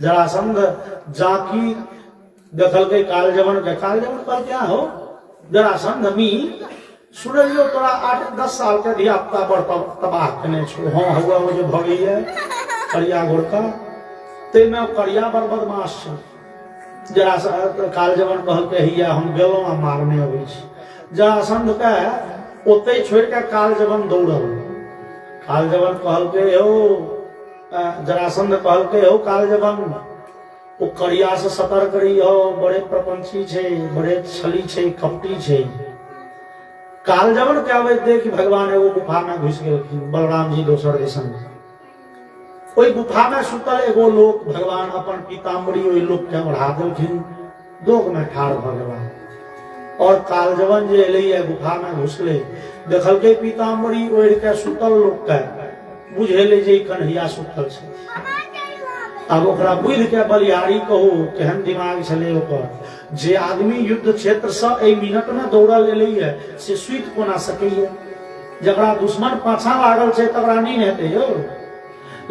जरासंध जाकी देखल के कालजवन पर क्या हो जरासंध मी सुनियो तोरा 8-10 साल के धिया पुता बड़ तबाह कने छो हाँ हुआ वो जो भगी है करिया गोरका ते में करिया बड़ बदमाश छे जरासंध कालजवन कहल के हिया हम गेलो आ मारने अबै छी जरासंध के ओते छोड़ के कालजवन दौड़ल कालजवन कहल के हो जरासंध कहल के हो कालजवन वो करिया से सतर्क रही हो बड़े प्रपंची छे बड़े छली छे कपटी छे कालजवन के आवे देख भगवान एगो गुफा में घुस गेलखिन बलराम जी दोसर दिसन ओई गुफा में सुतल एगो लोक भगवान अपन पीताम्बरी ओई लोक के बढ़ा देलखिन दोग में ठाड़ भ गेलान और कालजवन जे एलैया गुफा में घुसले देखल के पीताम्बरी ओढ़ के सुतल लोक के बुझेले जे कन्हैया सुतल छे अब ओकरा बुझ के बलिहारी कहू केहन दिमाग छले ओकर जे आदमी युद्ध क्षेत्र से ए मिनट में दौड़ल एलैया से सुइत कोना सकैया जकरा दुश्मन पाछा लागल छे तकरा नींद हेतै यौ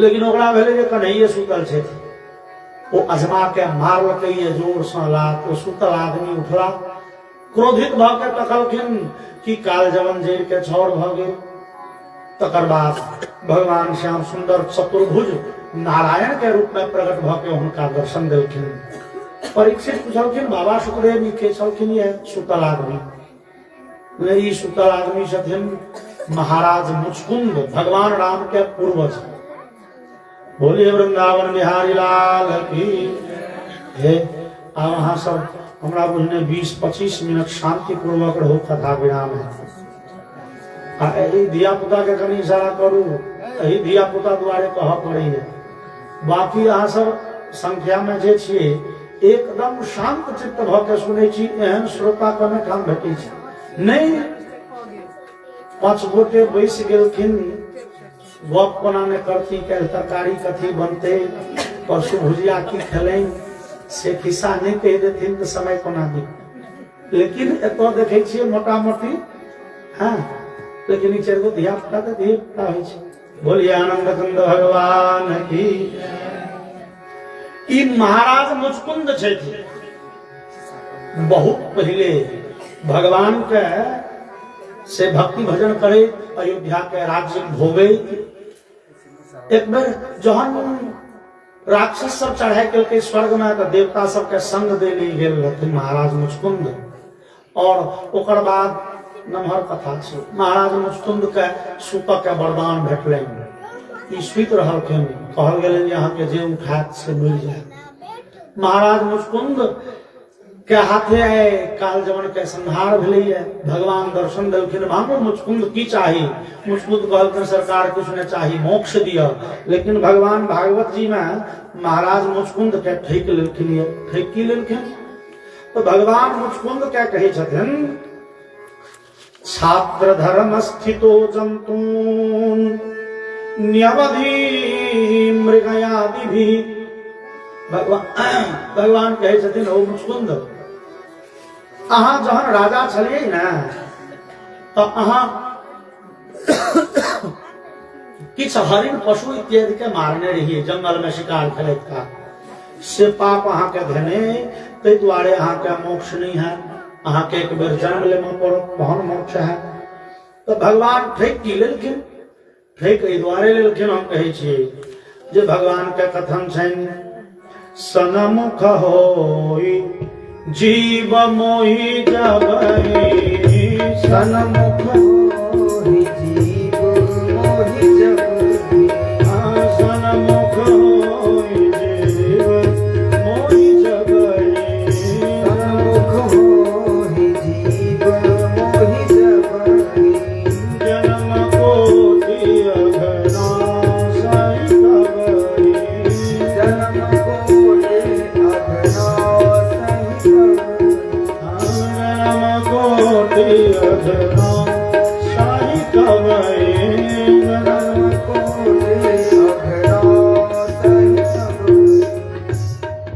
लेकिन ओकरा भेले जे कन्हैया सुतल छे वो अजमा के मारलकै जोर से लात तो सुतल आदमी उठला क्रोधित भ के तकलखिन कि कालजवन जेर के छौर भ गेल तकर बाद भगवान श्याम सुंदर चतुर्भुज नारायण के रूप में प्रकट भ के हुनका दर्शन देलखिन परीक्षित पूछलखिन बाबा सुखदेव जी के छलखिन ये सुतल आदमी ई सुतल आदमी छथिन महाराज मुचकुंद भगवान राम के पूर्वज बोलिए वृंदावन बिहारी लाल की हे आ वहां सब हमरा बुझने 20-25 मिनट शांति पूर्वक रहो कथा विराम है धिया पुता के कनी इशारा करू यही धिया पुता द्वारे कह पड़े बाकी अहाँ सब संख्या में जे छिए एकदम शांत चित्त भ के सुनै छी एहन श्रोता कमे ठाम भेटै छै नहीं 5 गोटे बैस गेलखिन गप कोना ने करती के तरकारी कथी बनते परसू भुजिया की खेलें से खिस्सा नहीं कह देथिन तो समय कोना दी लेकिन एतो देखे छिए मोटा मोटी हाँ लेकिन ई 4 गो धिया पुता तो धिया पुता होइ छै बोलिए आनंद कंद भगवान की ई महाराज मुचकुंद छे बहुत पहले भगवान के से भक्ति भजन करे अयोध्या के राज्य भोगे एक बार जहन राक्षस सब चढ़ाई के स्वर्ग में तो देवता सब के संग देने गेल रहथिन महाराज मुचकुंद और ओकर बाद नमहर कथा छै महाराज मुचकुंद के सुत के वरदान भेटलनि ई सुत रहलखिन कहल गेलनि यहाँ के जे उठात से मिल जाए महाराज मुचकुंद के हाथे आए कालजवन के संहार भेलैया भगवान दर्शन देलखिन मांगो मुचकुंद की चाही मुचकुंद कहलखिन सरकार कुछ न चाही मोक्ष दिया लेकिन भगवान भागवत जी में महाराज मुचकुंद के ठेक लेलखिन ठेक की लेलखिन तो भगवान मुचकुंद क्या कहे छथिन छात्र धर्म स्थितो जंतून न्यवधि मृगयादि भी भगवान कहे छथिन ओ मुचकुंद अहाँ जहन राजा छलिए ना तो अहाँ किछ हरिण पशु इत्यादि के मारने रहिए जंगल में शिकार खेलत का से पाप अहाँ के धेने ते द्वारे अहाँ के मोक्ष नहीं है अहाँ के एक बेर जन्म लेमा पड़त तहन मोक्ष है तो भगवान ठेक की लेलखिन ठेक एहि द्वारे लेलखिन हम कहे छी जे भगवान के कथन छनि सनमुख होई जीव मोहि जबहि सनमुख होई जीव मोहि जबहि सनमुख होई जीव मोहि जबहि सनमुख होई जीव मोहि जबहि जन्म कोटि अघना साई कबहि जन्म कोटि अघना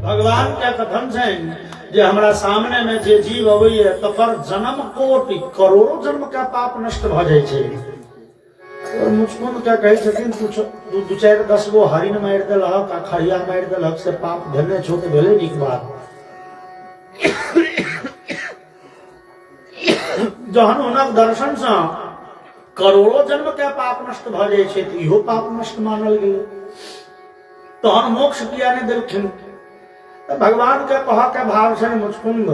भगवान क्या कथन छनि जे हमरा सामने में जे जीव अबैया तकर जन्म कोटि करोड़ों जन्म का पाप नष्ट भ जाय छै और मुचकुंद क्या कहे छथिन, तू दू चार 10 गो हरिन मारि देलहक आ खड़िया मारि देलहक से पाप धन्य छो तऽ भेलै नीक बात। जहन हुनक दर्शन से करोड़ों जन्म के पाप नष्ट भ जाय छै तऽ इहो पाप नष्ट मानल गेलै। तहन मोक्ष किया नहि देलखिन? भगवान के कह के भाव छै मुचकुंद,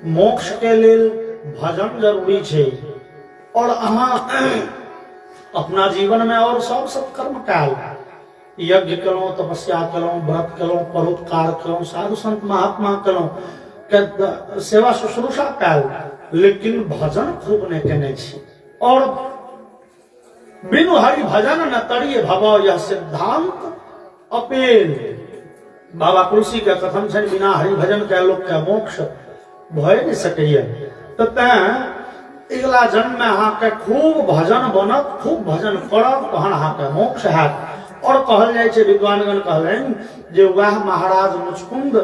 मोक्ष के लेल भजन जरूरी छै और अहाँ अपना जीवन में और सब सत्कर्म काल यज्ञ केलहुँ, तपस्या केलहुँ, व्रत केलहुँ, परोपकार केलहुँ, साधु संत महात्मा केलहुँ के सेवा शुश्रूषा काल, लेकिन भजन खूब नहीं केने छी। और बिनु हरि भजन न तरिये भव, यह सिद्धांत अपेल। बाबा तुलसी के कथन छै, बिना हरि भजन के लोक के मोक्ष भय नहीं सकैया। तो अगला जन्म में अहाँ के खूब भजन बनत, खूब भजन करब, तहन अहाँ के मोक्ष हैत। और कहल जाय छै, विद्वानगण कहलनि जे वह महाराज मुचकुंद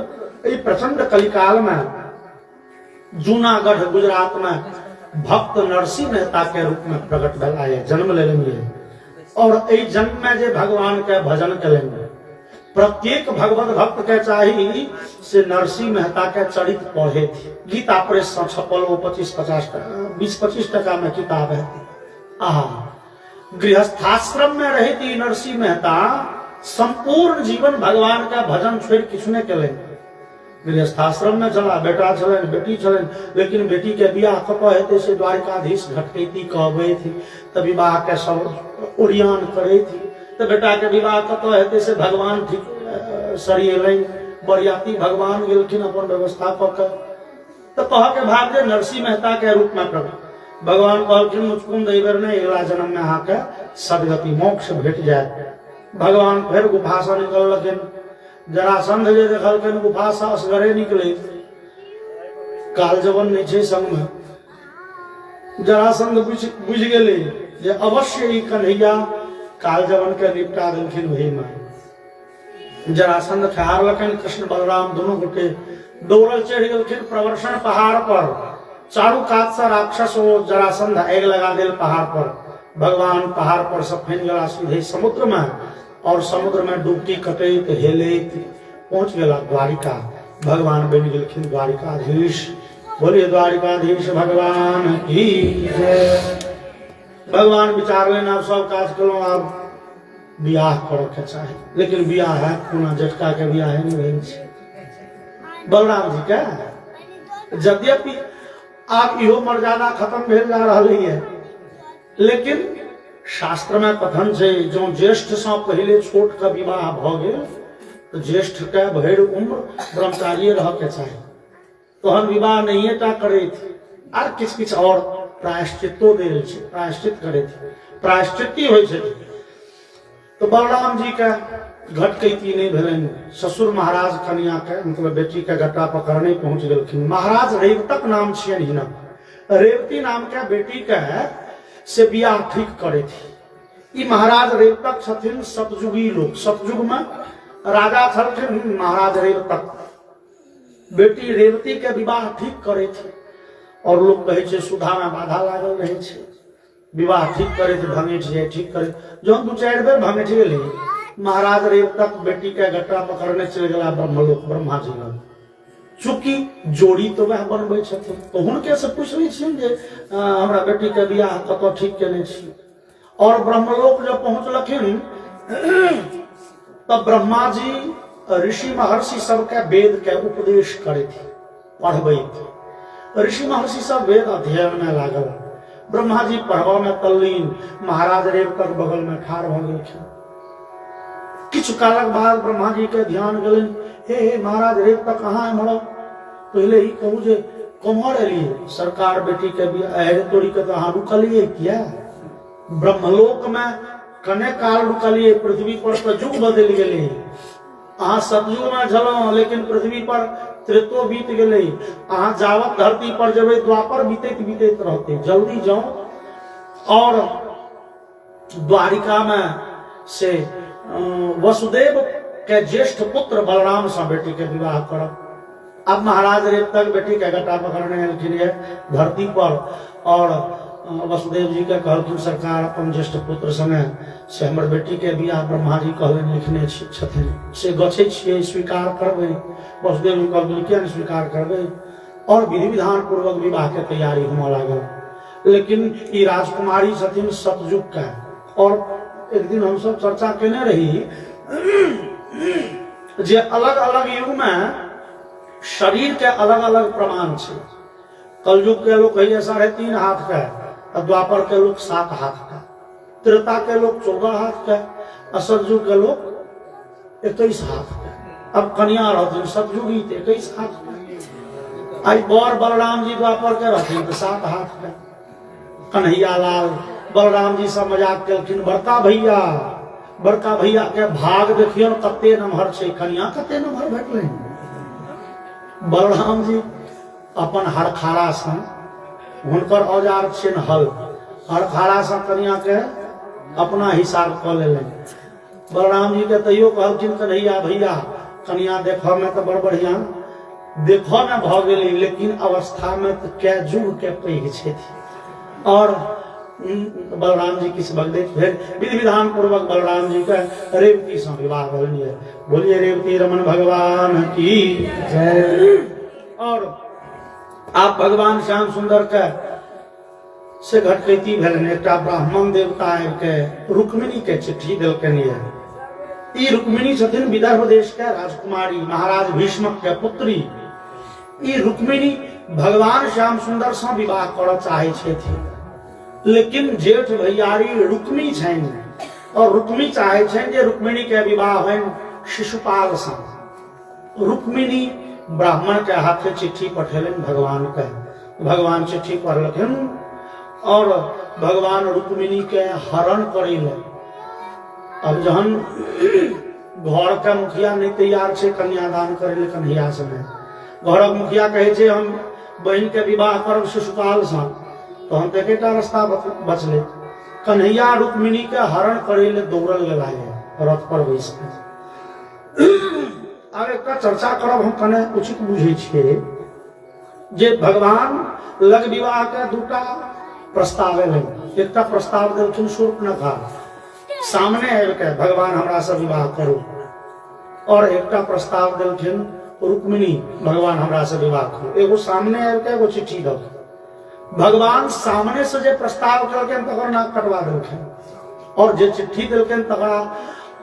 एहि प्रचंड कलिकाल में जूनागढ़ गुजरात में भक्त नरसिंह मेहता के रूप में प्रकट भेला, जन्म लेलनि। और एहि जन्म में जे भगवान के भजन केलनि, प्रत्येक भगवत भक्त के चाही से नरसिंह मेहता के चरित्र पढ़े थे। गीता प्रेस से छपल वो 20-25 टका में किताब है। गृहस्थाश्रम में रही थी नरसिंह मेहता, संपूर्ण जीवन भगवान का भजन छोड़ किछु नहीं केले। गृहस्थाश्रम में चला, बेटा छलन, बेटी छलन, लेकिन बेटी के बियाह कतऽ हेतै से द्वारिकाधीश घटकैती कहबै थी, तऽ विवाह के सब ओरियान करे थी। तो बेटा के विवाह कतऽ हेतै से भगवान ठीक सरियेलनि, बरियाती भगवान गेलखिन अपन व्यवस्था कऽ के। तो कह के भाग जे नरसिंह मेहता के रूप में प्रकट भगवान कहलखिन, मुचकुंद एहि बेर नहीं, अगला जन्म में अहाँ के सदगति मोक्ष भेट जायत। भगवान फिर गुफा से निकललखिन। जरासंध जे देखलखिन गुफा से असगरे निकले, काल जवन नहीं छै संग में। जरासंध बुझ गेलै जे अवश्य ई कन्हैया काल जवन के निपटा देलखिन वही में। जरासंध ठहरलखिन, कृष्ण बलराम दोनों गोटे दौड़ल चढ़ गेलखिन प्रवर्षण पहाड़ पर। चारू कात से राक्षस ओ जरासंध आग लगा देल पहाड़ पर। भगवान पहाड़ पर से फैन गेला सीधे समुद्र में, और समुद्र में डुबकी कटैत हेलैत पहुंच गेला द्वारिका। भगवान बन गेलखिन द्वारिकाधीश। बोलिए द्वारिकाधीश भगवान की जय। भगवान विचार लेना, अब सब काज करो, अब बियाह करे के चाही, लेकिन बियाह है कोना, जटका के बियाह है नहीं भेल छै बलराम जी का। यद्यपि आब इहो मर्यादा खत्म भेल जा रहलै है, लेकिन शास्त्र में कथन छै, जो ज्येष्ठ से पहले छोट का विवाह भ गेल तो ज्येष्ठ के भरि उम्र ब्रह्मचारी रह के चाही। तहन विवाह नहीं टा करे थे, आर किछ किछ और प्रायश्चितो देल छै, प्रायश्चित करे थे, प्रायश्चित होइ छै। तो बलराम जी के घटकैती नहीं भेलनि। ससुर महाराज कन्या के मतलब बेटी के गट्टा पकड़ने पहुंच गेलखिन। महाराज रेवतक नाम छियनि हिनक। रेवती नाम के बेटी के से बियाह ठीक करे थी। ई महाराज रेवतक छथिन सतयुगी लोग। सतयुग में राजा छलखिन महाराज रेवतक। बेटी रेवती के विवाह ठीक करे थी, और लोग कहे छै सुधा में बाधा लागल रहे छै। विवाह ठीक करे थे, भंगेठ जाए ठीक करे, जो 2-4 बेर भंगेठ गेलै। महाराज रेवतक बेटी के गट्टा पकड़ने चल गया ब्रह्मलोक ब्रह्मा जी लग। चूंकि जोड़ी तो वह बनबै छथिन, तो हुनके से पूछले छियनि जे हमरा बेटी के बियाह कतऽ ठीक केने छी। और ब्रह्मलोक जब पहुंचलखिन तब ब्रह्मा जी ऋषि महर्षि सबके वेद के उपदेश करे थे, पढ़बै थे। ऋषि महर्षि सब वेद अध्ययन में लागल। ब्रह्मा जी पढ़वा में तल्लीन। महाराज रेवतक बगल में ठाढ़ भ गेलखिन। किछु कालक बाद ब्रह्मा जी के ध्यान गेलन, हे महाराज रेवतक कहाँ एम्हर? पहले ही कहू जे कम्हर एलियै? सरकार बेटी के बियाह तोड़ी के तो अहाँ रुकलियै किया? ब्रह्मलोक में कने काल रुकलियै, पृथ्वी पर तो युग बदलि गेलै। अहाँ सतयुग में छलहुँ, लेकिन पृथ्वी पर त्रेतो बीत गेलै। अहाँ जावत धरती पर जेबै द्वापर बीतैत बीतैत रहते, जल्दी जाओ। और द्वारिका में से वसुदेव के ज्येष्ठ पुत्र बलराम से बेटी के विवाह करब। अब महाराज रेवतक बेटी के गट्टा पकड़ने एलखिन धरती पर, और वसुदेव जी के कहलखिन सरकार अपन ज्येष्ठ पुत्र संगे से हमर बेटी के बियाह ब्रह्मा जी कहले लिखने छथिन से गछै छियै स्वीकार करबै। वसुदेव जी कहलखिन किया नहीं स्वीकार करबै और विधि विधान पूर्वक विवाह के तैयारी होने लागल। लेकिन ई राजकुमारी छथिन सतयुग के और एक दिन हम सब चर्चा केने रही जे अलग अलग युग में शरीर के अलग अलग प्रमाण छे। कलयुग के लोग कहिए 3.5 हाथ का, द्वापर के लोग 7 हाथ का, त्रेता के लोग 14 हाथ का, सतयुग के लोग 21 हाथ का। अब कन्या रहती सतयुगी 21 हाथ का। आज बौर बलराम जी द्वापर के रहती तो 7 हाथ का। कन्हैया लाल बलराम जी सब मजाक केलखिन बड़का भैया के भाग देखियो कते नमहर छे, कन्या कते नमहर भेटलै। बलराम जी अपन हरखाड़ा से हुनकर औजार छिन हल, हरखाड़ा से कन्या के अपना हिसाब क लेलैन। बलराम जी के तैयो कहलखिन कन्हैया भैया कन्या देखो में तो बड़ बढ़िया देखो में भ गेली, लेकिन अवस्था में तो कै जुग के पैघ छथि। और बलराम जी किस भगदेव फिर विधि विधान पूर्वक बलराम जी का रेवती से विवाह बोलिए बोलिए रेवती रमन भगवान की जय। और आप भगवान श्याम सुंदर के से घटकैती भेलन एक ब्राह्मण देवता के रुक्मिणी के चिट्ठी देलकन। ई रुक्मिणी छथिन विदर्भ देश के राजकुमारी महाराज भीष्मक के पुत्री। ई रुक्मिणी भगवान श्याम सुंदर से विवाह करऽ चाहे छथि, लेकिन जेठ भैयारी रुक्मी छन और रुक्मी चाहे छन जे रुक्मिणी के विवाह होन शिशुपाल से। रुक्मिणी ब्राह्मण के हाथे चिट्ठी पठेलन भगवान के, भगवान चिट्ठी पढ़लखिन और भगवान रुक्मिणी के हरण करेल। अब जहन घर के मुखिया नहीं तैयार छे कन्यादान करे कन्हैया समय, घर मुखिया कहे छे हम बहन के विवाह करब शिशुपाल से, तो हम एक रास्ता बचले कन्हैया रुक्मिणी के हरण करे ले दौड़ल गेला रथ पर बैस के। अब एक चर्चा करब हम कने उचित बुझे छिए जे भगवान लग विवाह के दूटा प्रस्ताव एलैन। एकटा प्रस्ताव देलखिन शूर्पणखा सामने आबि के भगवान हमरा से विवाह करू, और एकटा प्रस्ताव देलखिन रुक्मिणी भगवान हमरा से विवाह करू। एगो सामने आबि के एगो चिट्ठी दलखिन। भगवान सामने से जे प्रस्ताव केलखिन तकर नाक कटवा देलखिन, और जे चिट्ठी देलखिन तकरा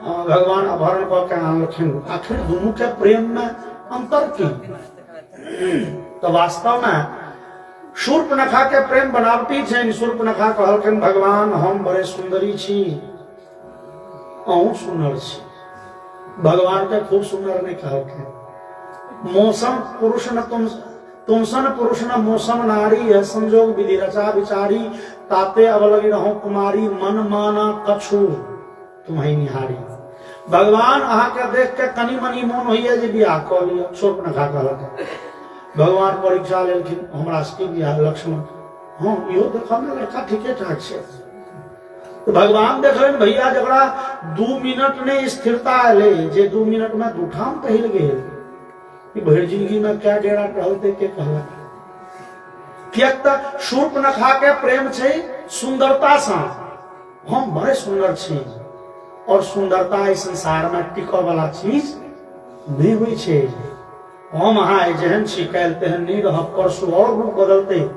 भगवान अपहरण कऽ के आनलखिन। आखिर दुनू के प्रेम में अंतर की? तो वास्तव में शूर्पणखा के प्रेम बनावटी छनि। शूर्पणखा कहलखिन भगवान हम बड़े सुंदरी छी, अहूँ सुंदर छी। भगवान के खूब सुंदर नहीं कहलखिन। मौसम पुरुष न तुमसन पुरुष न मौसम नारी है, संजोग विधि रचा विचारी, ताते अवलगी रहो कुमारी, मन माना कछु तुम्हें निहारी। भगवान अहा के देख के कनी मनी मन होइए जे बियाह कऽ लिअ। शूर्पणखा कहलक। भगवान परीक्षा लेलखिन हमरा सबके बियाह लक्ष्मण, हाँ इहो देखऽ में लड़का ठीके ठाक छै। तो भगवान देखलन भैया जकरा 2 मिनट ने स्थिरता एले, जे 2 मिनट में दूठाम टहल गेल, भर जिंदगी में क्या डेरा टहलते के कहलक। कियाक त शूर्पणखा के प्रेम छै सुंदरता से, हम बड़े सुंदर छी, और सुंदरता इस संसार में टिकऽ वाला चीज नहीं हुई छे। हम अहाँ जेहन छी काल्हि तेहन नहीं रहब, परसू और रूप बदलते।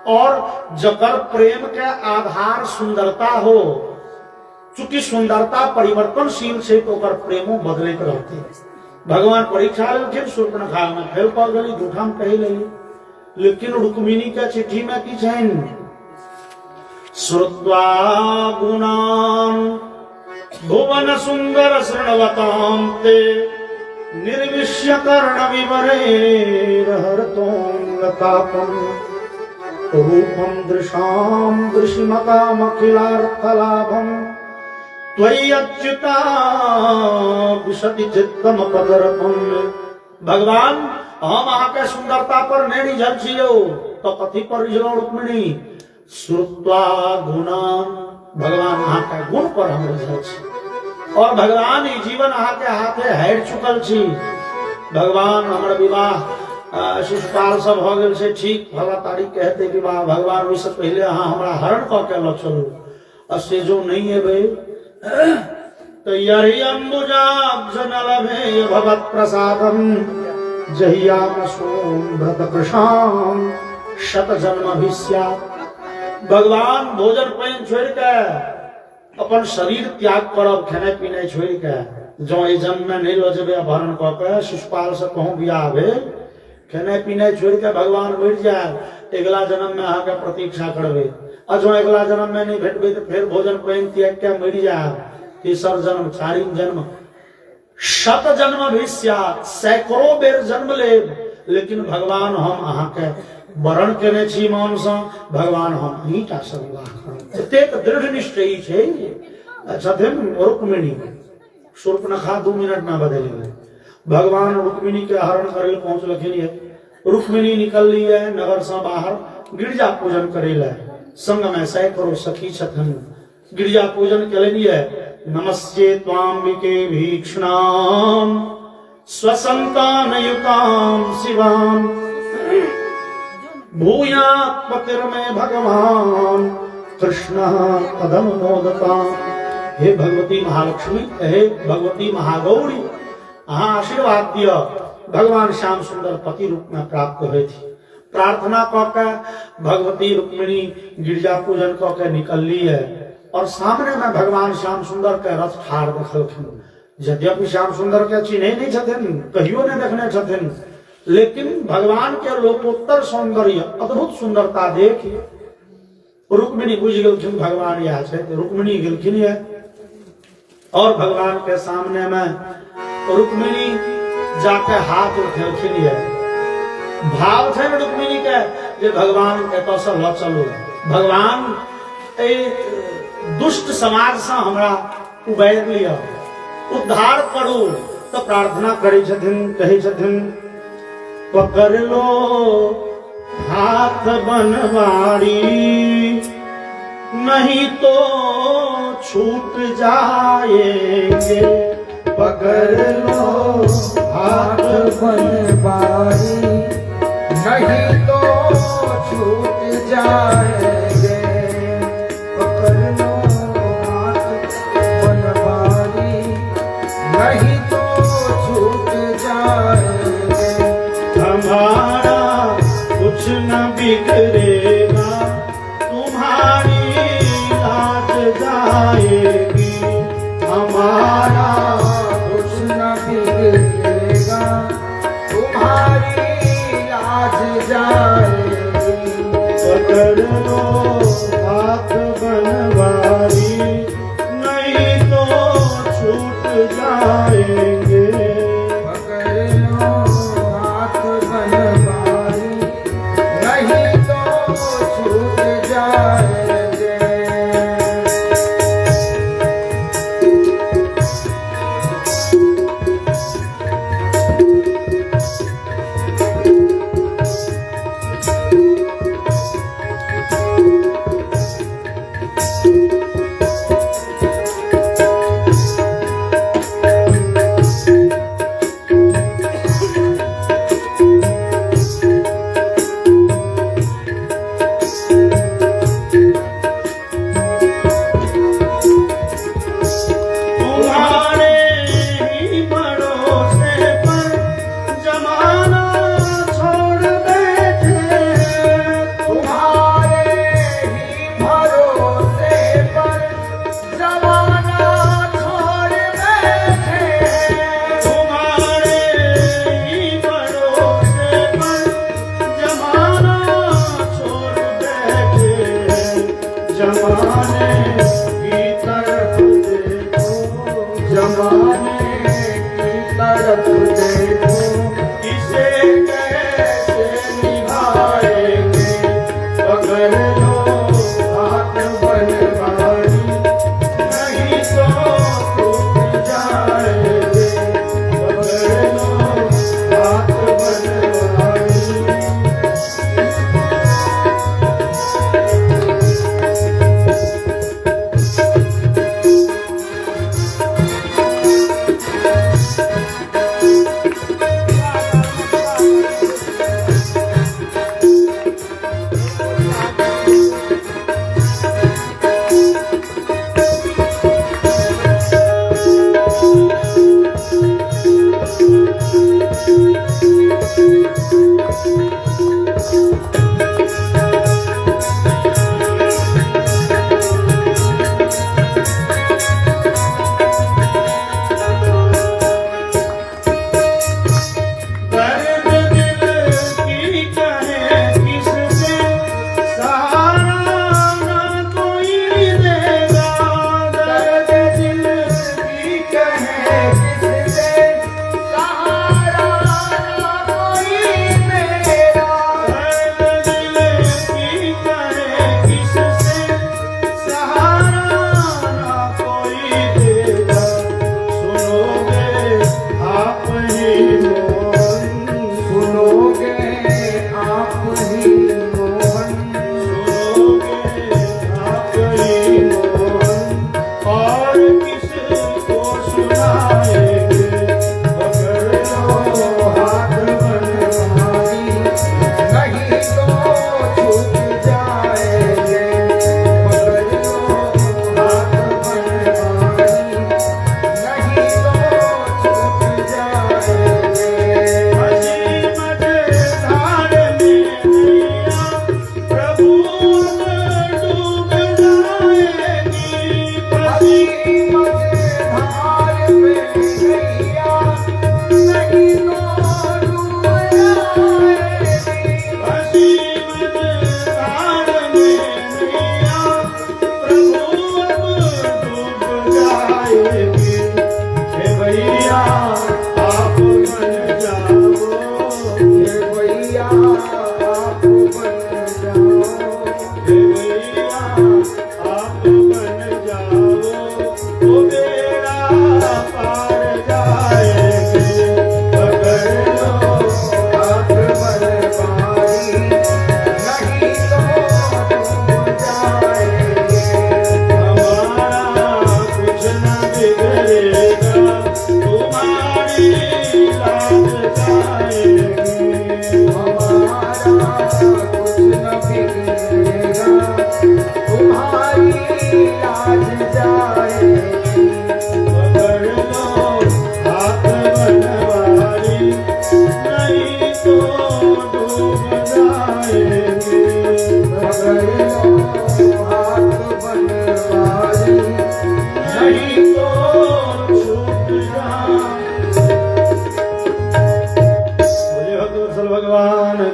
और जकर प्रेम के आधार सुंदरता हो, चूंकि सुंदरता परिवर्तनशील छे तो ओकर प्रेमो बदलैत रहते। भगवान परीक्षा लेलखिन, शूर्पणखा में फेल कऽ गेली, दूठाम कहि लेली। लेकिन रुक्मिणी के चिट्ठी में की छनि? श्रुत्वा गुणान् भुवन सुंदर शृण्वतां ते, निर्विश्य कर्ण विवरे रहरतों रूपम दृशाम दृशिमकामखिलार्थलाभम, त्वयि अच्युता विशति चित्तम पदरपम। भगवान हम अहाँ के सुंदरता पर नहीं रिझल छियो, तो कथी पर रिझलो रुक्मिणी? श्रुत्वा गुणान्, भगवान अहाँ के गुण पर हम रिझल छी, और भगवान ई जीवन अहाँ के हाथे हारि चुकल छी। भगवान हमर विवाह शिशुपाल सब हो गए से ठीक भला तारीख कहते कि वाह भगवान उससे पहले हाँ हमारा हरण कह के लो चलो और से जो नहीं है भाई तो यही अम्बुजाब्जनलभे भवत् प्रसादम जहियाम सोमव्रत प्रशाम शत जन्म भिस्या। भगवान भोजन पान छोड़ के अपन शरीर त्याग करब खाने पीने छोड़ के जो ये जन्म में नहीं लो जबे अपहरण कह के शिशुपाल से कहूँ बियाह भेल खाने पीने छोड़ के भगवान बैठ जाए अगला जन्म में अहाँ के प्रतीक्षा करबे और जो अगला जन्म में नहीं भेटबे तो फिर भोजन पान त्याग के मर जाए तीसर जन्म चारिम जन्म शत जन्म भी सैकड़ों बेर जन्म ले लेकिन भगवान हम अहाँ के वरण केने छी मन से भगवान हम अहीटा से विवाह करब एतेक दृढ़ निश्चयी छै छथिन रुक्मिणी। शूर्पणखा 2 मिनट में बदल गए भगवान रुक्मिणी के हरण करे पहुंचलखिन है रुक्मिणी निकल ली है नगर से बाहर गिरजा पूजन करे ला संग में सैकड़ों सखी छथिन गिरजा पूजन करेली है नमस्ते त्वाम्बिके भीक्ष्णाम स्वसंतान युताम शिवाम भूयात् पतिर्मे भगवान कृष्ण पदम मोदता। हे भगवती महालक्ष्मी हे भगवती महागौरी हाँ आशीर्वाद दिया भगवान श्याम सुंदर पति रूप में प्राप्त हुए थी। प्रार्थना करके भगवती रुक्मिणी गिरजा पूजन करके निकल ली है और सामने में भगवान श्याम सुंदर के रथ ठाड़ देखलखिन यद्यपि श्याम सुंदर के चिन्हे नहीं छथिन कहियो नहीं देखने छथिन लेकिन भगवान के लोकोत्तर सौंदर्य अद्भुत सुंदरता देख रुक्मिणी बुझ गेलखिन भगवान यह है रुक्मिणी गेलखिन है और भगवान के सामने में रुक्मिणी जाके हाथ उठेलखिन है भाव थे रुक्मिणी के जे भगवान एत से ल चलो भगवान ए दुष्ट समाज से हमरा उबैर लिया उद्धार करू तो प्रार्थना करे छथिन कहे छथिन पकड़ लो हाथ बनवारी नहीं तो छूट जाएंगे। पकड़ लो हाथ बनवारी नहीं तो छूट जाएंगे। पकड़ लो हाथ बनवारी नहीं तो छूट जाएंगे। हमारा कुछ न बिगड़ेगा तुम्हारी लाज जाएगी। हमारा कुछ न बिगड़ेगा तुम्हारी लाज जाएगी। पकड़ लो हाथ बनवारी नहीं तो छूट जाएंगे। पकड़ लो हाथ बनवारी नहीं तो छूट जाएंगे।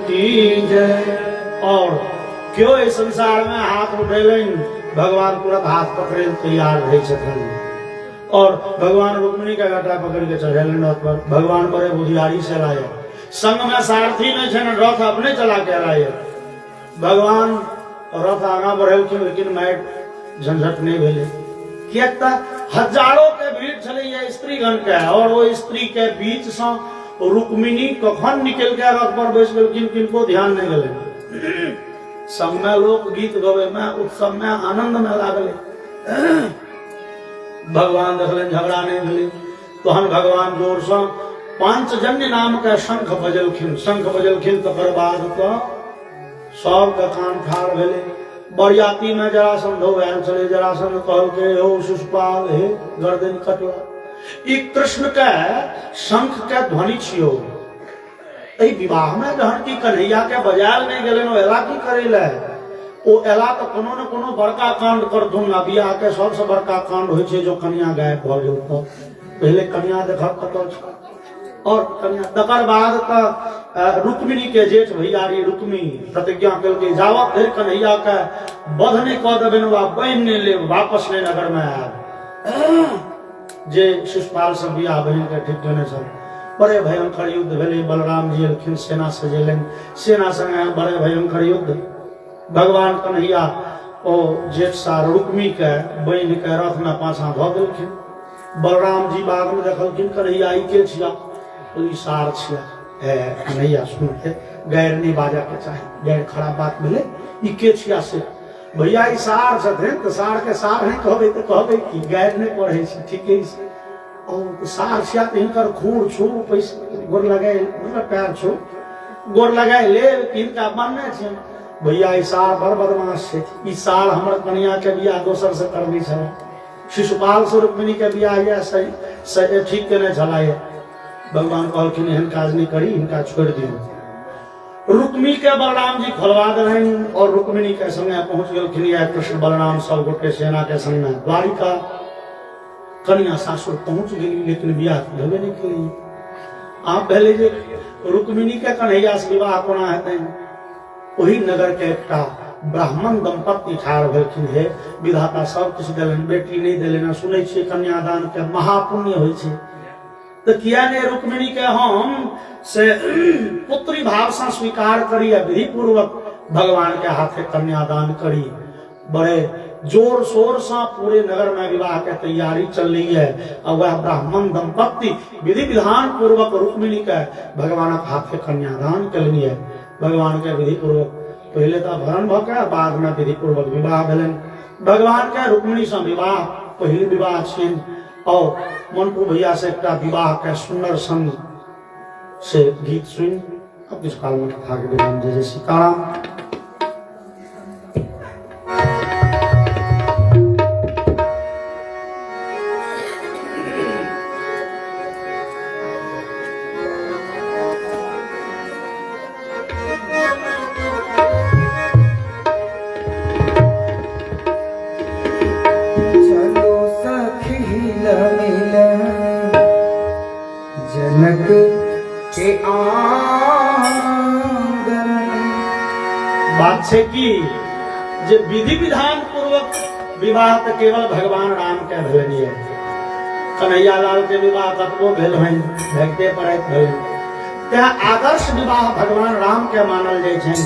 की जय। और क्यों इस संसार में हाथ उठेलन भगवान तुरंत हाथ पकड़े तैयार रहे छथन और भगवान रुक्मिणी का गटा पकड़ के चढ़ेलन रथ पर। भगवान बड़े बुधियारी से लाए, संग में सारथी नहीं छन, रथ अपने चला के लाए। भगवान रथ आगा बढ़ेलखिन लेकिन मैट झंझट नहीं भेले, कियाक त हजारों के भीड़ छलैया स्त्रीगण के, और वो स्त्री के बीच से रुक्मिणी कखन निकल के रथ पर बैस गेलखिन किनको ध्यान नहीं गेले। संग में लोक गीत गवे में, उत्सव में, आनंद में लागले। भगवान देखलन झगड़ा नहीं भेले, तहन भगवान जोर से पांचजन्य नाम के शंख बजलखिन तकर बाद तो सबके कान ठाड़ भेले। बरियाती में जरासंध आयल चले, जरासंध कहल के हो शिशुपाल हे गर्दन कटवा, ई कृष्ण के शंख के ध्वनि छियो। एहि विवाह में जहन की कन्हैया के बजायल नहीं गेलन, एला की करेले, ओ एला तो कोनो न कोनो बड़का कांड कर दूं ना। बियाह के सबसे बड़का कांड होय छै जो कन्या गायब भ गेल तो पहले कन्या देखब कतौ छै, और कन्या तकर बाद त रुक्मिणी के जेठ भैयारी रुक्मी प्रतिज्ञा कल के जावत धरि कन्हैया के वध नहीं कऽ देबनि वा बहिन नहीं ले वापस नहीं नगर में आयब। जे शिशुपाल सब बियाह बहिन के ठीक केने छल। बड़े भयंकर युद्ध भेले, बलराम जी एलखिन, सेना सजेलनि, सेना संगे बड़े भयंकर युद्ध। भगवान कन्हैया ओ जेठ सा रुक्मी के बहिन के रथ में पाछा धऽ देलखिन। बलराम जी बाग में देखलखिन कन्हैया ई के छिया, ई सार छिया। कन्हैया सुन के गैर नहीं बाजा के चाहे, गैर खराब बात मिले, ई के छिया से भैया ई सार छथिन तो सार के सार नहीं कहबे तो कहबे कि गैर नहीं पढ़े छी, ठीक है। और सार छिया तो हिनकर खूर छू पैसा गोर लगाए, मतलब पैर छू गोर लगाए ले, इनका मानने छै भैया ई सार बड़ बदमाश छै, ई सार हमर कन्या के बियाह दोसर से करबी छल। शिशुपाल से रुक्मिणी के बियाह या सही ठीक केने छलाए। भगवान कहलखिन एहन काज नहीं करी, इनका छोड़ दियो। रुक्मी के बलराम जी खोलवा देलनि और रुक्मिणी के संगे पहुंच गेलखिन या कृष्ण बलराम सब गोटे सेना के संग में द्वारिका। कन्या सासुर पहुंच गेली लेकिन बियाह भेबे नहीं केली। आप भेले जे रुक्मिणी के कन्हैया से विवाह कोना हेतनि। वही नगर के एकटा ब्राह्मण दंपत्ति ठाढ़ भेलखिन, हे विधाता सब किछु देलनि, बेटी नहीं देलनि। सुनै छियै कन्यादान के महापुण्य होइ छै, तो किया ने रुक्मिणी के हम से पुत्री भाव से स्वीकार करी, विधि पूर्वक भगवान के हाथे कन्यादान करी। बड़े जोर शोर से पूरे नगर में विवाह के तैयारी चल रही है और वह ब्राह्मण दंपत्ति विधि विधान पूर्वक रुक्मिणी के भगवान के हाथे कन्यादान कलनी है। भगवान के विधि पूर्वक पहले तो भरण भ के बाद में विधि पूर्वक विवाह भेलन। भगवान के रुक्मिणी से विवाह पहली विवाह छिन। और मंटू भैया से एक विवाह के सुंदर संग से गीत सुन अब किस काल में कथा के विराम जय सीताराम। जनक के आंगन बात छे की जे विधि विधान पूर्वक विवाह तो केवल भगवान राम के भेलनी है। कन्हैया लाल के विवाह कतबो भेल हन, भगते पड़ैत भेल, तें आदर्श विवाह भगवान राम के मानल जाय छन।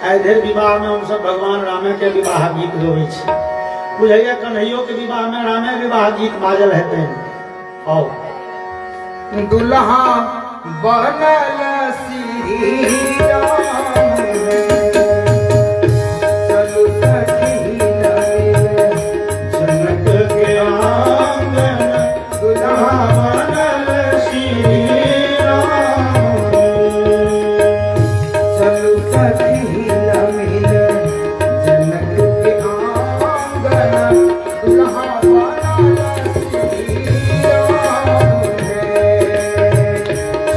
ऐधर विवाह में हम सब भगवान रामे के विवाह गीत गबै छी। बुझैया कन्हैयो के विवाह में रामे विवाह गीत बाजल हेतै। और दुल्हा बनल श्री राम चलू सखी जनक के आंगन दुल्हा बनल श्री राम। चलू सखी मिल जनक के आंगन दुल्हा बनल श्री राम।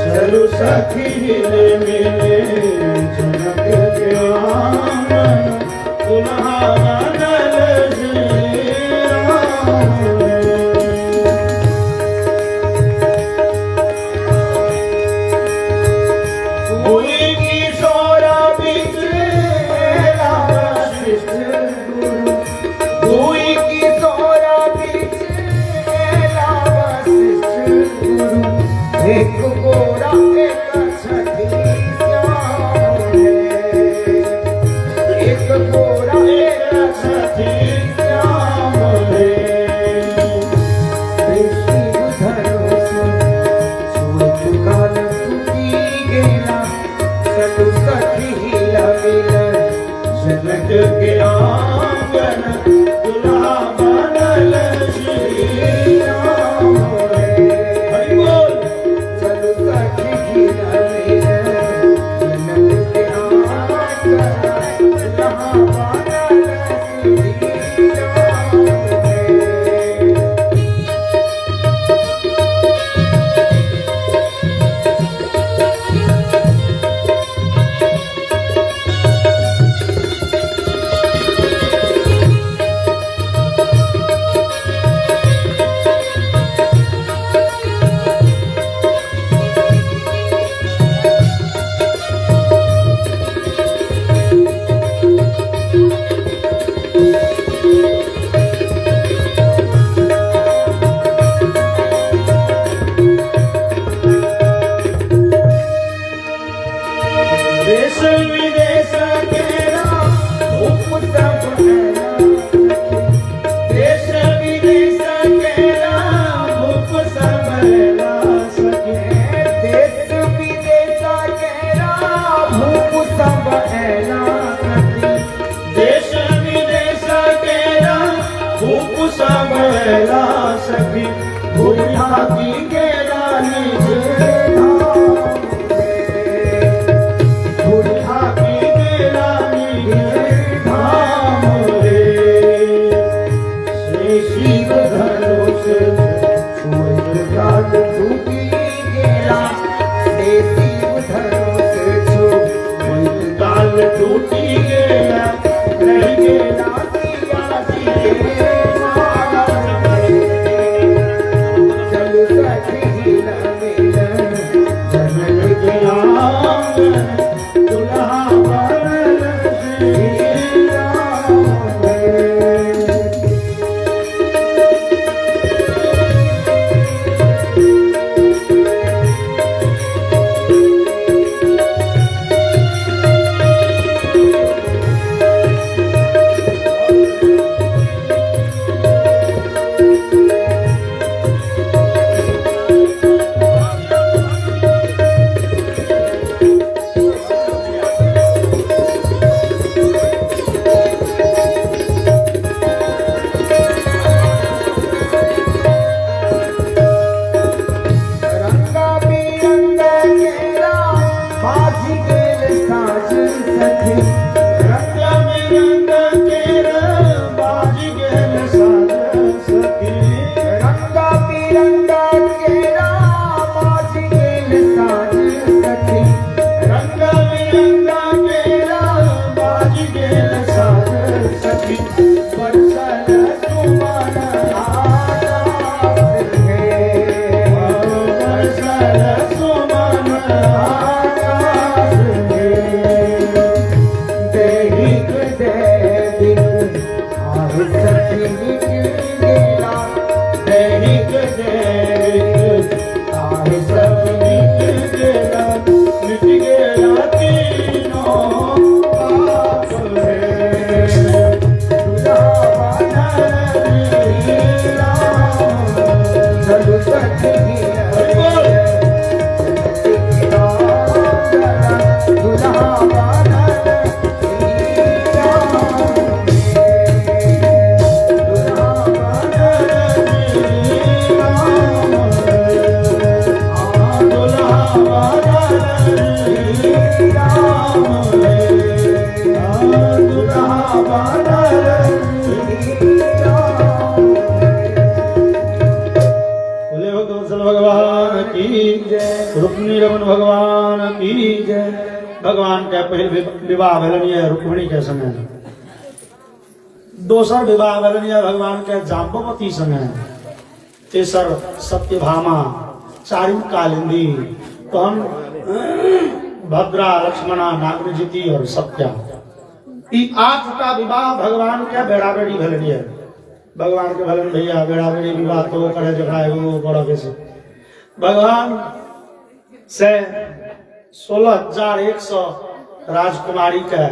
चलू सखी मिले जनक के आंगन दुल्हा बनल श्री राम। हुई किशोरा विदेश केरा भूप सब ऐला देश विदेश केरा भूप सब ऐला सखी देश विदेश केरा भूप सब ऐला देश विदेश केरा भूप सब ऐला सखी बुढ़िया की केरा निज बुढ़िया की केरा निज धाम रे श्री शिव धनुष रात टूटी गेला देसी धनुष छो काल टूटी गया रह गेला चल सखी मिल जनल गया दुल्हा बनल श्री राम रे। रंगा बिरंगा केरा बाजी गेल साज सखी रंग बिरंग केरा बाज गेल साज सखी रंगा बिरंगा केरा बाजी गेल साज सखी रंग बिरंग केरा बाज गेल साज सखी बरसल सुमन आकाश है बरसल सुमन आकाश में दैनिक दैनिक आह सखी निकल गेला दैनिक दैनिक आह सब मिट गेला तीनों पाप रे दुल्हा चलू सखी भगवान की जय रुक्मिणी रमन भगवान की जय। भगवान के पहले विवाह भेलनिय रुक्मिणी के समय दोसर विवाह भेलनिय भगवान के जाम्बवती समय तेसर सत्यभामा चारिम कालिंदी तहन भद्रा लक्ष्मणा नागरजिती और सत्या ई 8टा विवाह भगवान के बेड़ा बेड़ी भेलनिय भगवान के भलन भैया बेड़ा बेड़ी विवाह तो करे जकरा एगो बड़ा के से भगवान से 16,100 राजकुमारी के